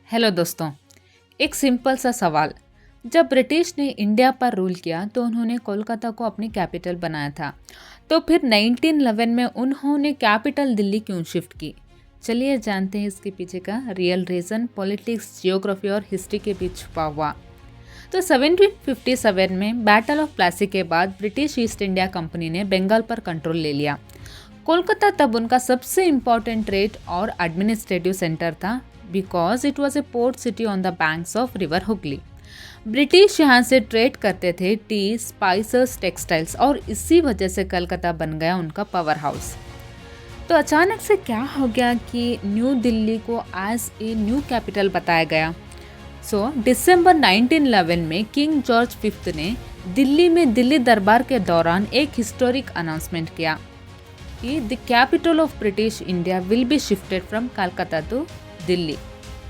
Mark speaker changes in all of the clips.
Speaker 1: Hello दोस्तों। एक simple सा सवाल। जब ब्रिटिश ने इंडिया पर रूल किया तो उन्होंने कोलकाता को अपनी कैपिटल बनाया था। तो फिर 1911 में उन्होंने कैपिटल दिल्ली क्यों शिफ्ट की? चलिए जानते हैं इसके पीछे का रियल रीज़न। पॉलिटिक्स, जियोग्राफी और हिस्ट्री के बीच छुपा हुआ। तो 1757 में बैटल ऑफ प्लासी के बाद ब्रिटिश ईस्ट इंडिया कंपनी ने बंगाल पर कंट्रोल ले लिया। कोलकाता तब उनका सबसे इम्पोर्टेंट ट्रेड और एडमिनिस्ट्रेटिव सेंटर था, because it was a port city on the banks of river Hooghly. British यहाँ से ट्रेड करते थे टी, स्पाइसेस, टेक्सटाइल्स, और इसी वजह से कलकत्ता बन गया उनका पावर हाउस। तो अचानक से क्या हो गया कि न्यू दिल्ली को एज ए न्यू कैपिटल बताया गया। दिसंबर 1911 में किंग जॉर्ज फिफ्थ ने दिल्ली में दिल्ली दरबार के दौरान एक हिस्टोरिक अनाउंसमेंट किया कि the capital of British India will be shifted from Calcutta to Delhi.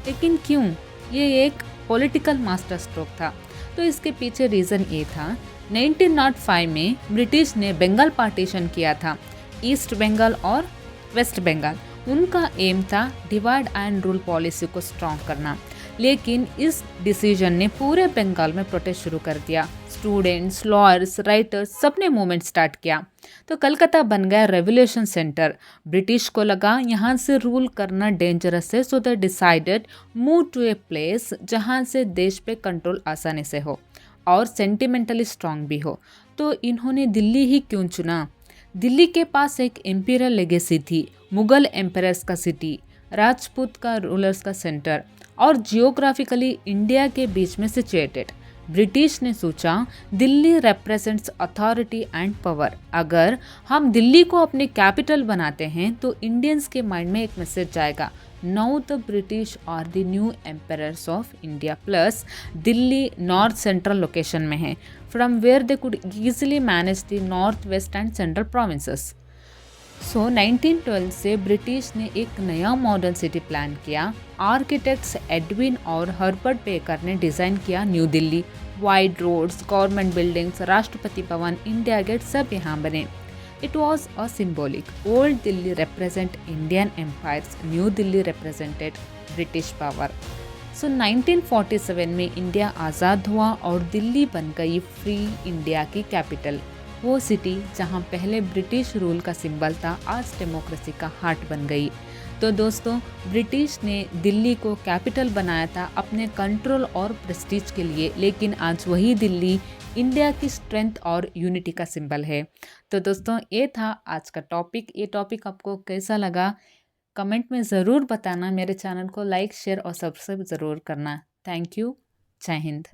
Speaker 1: लेकिन क्यों? ये एक पॉलिटिकल मास्टर स्ट्रोक था। तो इसके पीछे रीज़न ये था, 1905 में ब्रिटिश ने बंगाल पार्टीशन किया था, ईस्ट बंगाल और वेस्ट बंगाल। उनका एम था डिवाइड एंड रूल पॉलिसी को स्ट्रॉन्ग करना। लेकिन इस डिसीजन ने पूरे बंगाल में प्रोटेस्ट शुरू कर दिया। स्टूडेंट्स, लॉयर्स, राइटर्स सबने मूवमेंट स्टार्ट किया। तो कलकत्ता बन गया रेवोल्यूशन सेंटर। ब्रिटिश को लगा यहाँ से रूल करना डेंजरस है, so they decided move to a place जहाँ से देश पे कंट्रोल आसानी से हो और सेंटिमेंटली स्ट्रांग भी हो। तो इन्होंने दिल्ली ही क्यों चुना? दिल्ली के पास एक एम्पिरियल लेगेसी थी, मुगल एम्पायर्स का सिटी, राजपूत का रूलर्स का सेंटर, और जियोग्राफिकली इंडिया के बीच में सिचुएटेड। ब्रिटिश ने सोचा Delhi represents authority and power. अगर हम दिल्ली को अपनी कैपिटल बनाते हैं तो इंडियंस के माइंड में एक मैसेज जाएगा, now the British are the new empires of India. Plus Delhi north central location में है, from where they could easily manage the north west and central provinces. 1912 से ब्रिटिश ने एक नया मॉडर्न सिटी प्लान किया। आर्किटेक्ट्स एडविन और Herbert Baker ने design किया new Delhi. Wide roads, government buildings, Rashtrapati Bhavan, India Gate सब यहाँ बने। It was a symbolic. Old Delhi represent Indian empires, new Delhi represented British power. 1947 में इंडिया आज़ाद हुआ और दिल्ली बन गई फ्री इंडिया की कैपिटल। वो सिटी जहाँ पहले ब्रिटिश रूल का सिंबल था, आज डेमोक्रेसी का हार्ट बन गई। तो दोस्तों, ब्रिटिश ने दिल्ली को कैपिटल बनाया था अपने कंट्रोल और प्रेस्टीज के लिए, लेकिन आज वही दिल्ली इंडिया की स्ट्रेंथ और यूनिटी का सिंबल है। तो दोस्तों, ये था आज का टॉपिक। ये टॉपिक आपको कैसा लगा कमेंट में ज़रूर बताना। मेरे चैनल को लाइक, शेयर और सब्सक्राइब ज़रूर करना। Thank you. जय हिंद।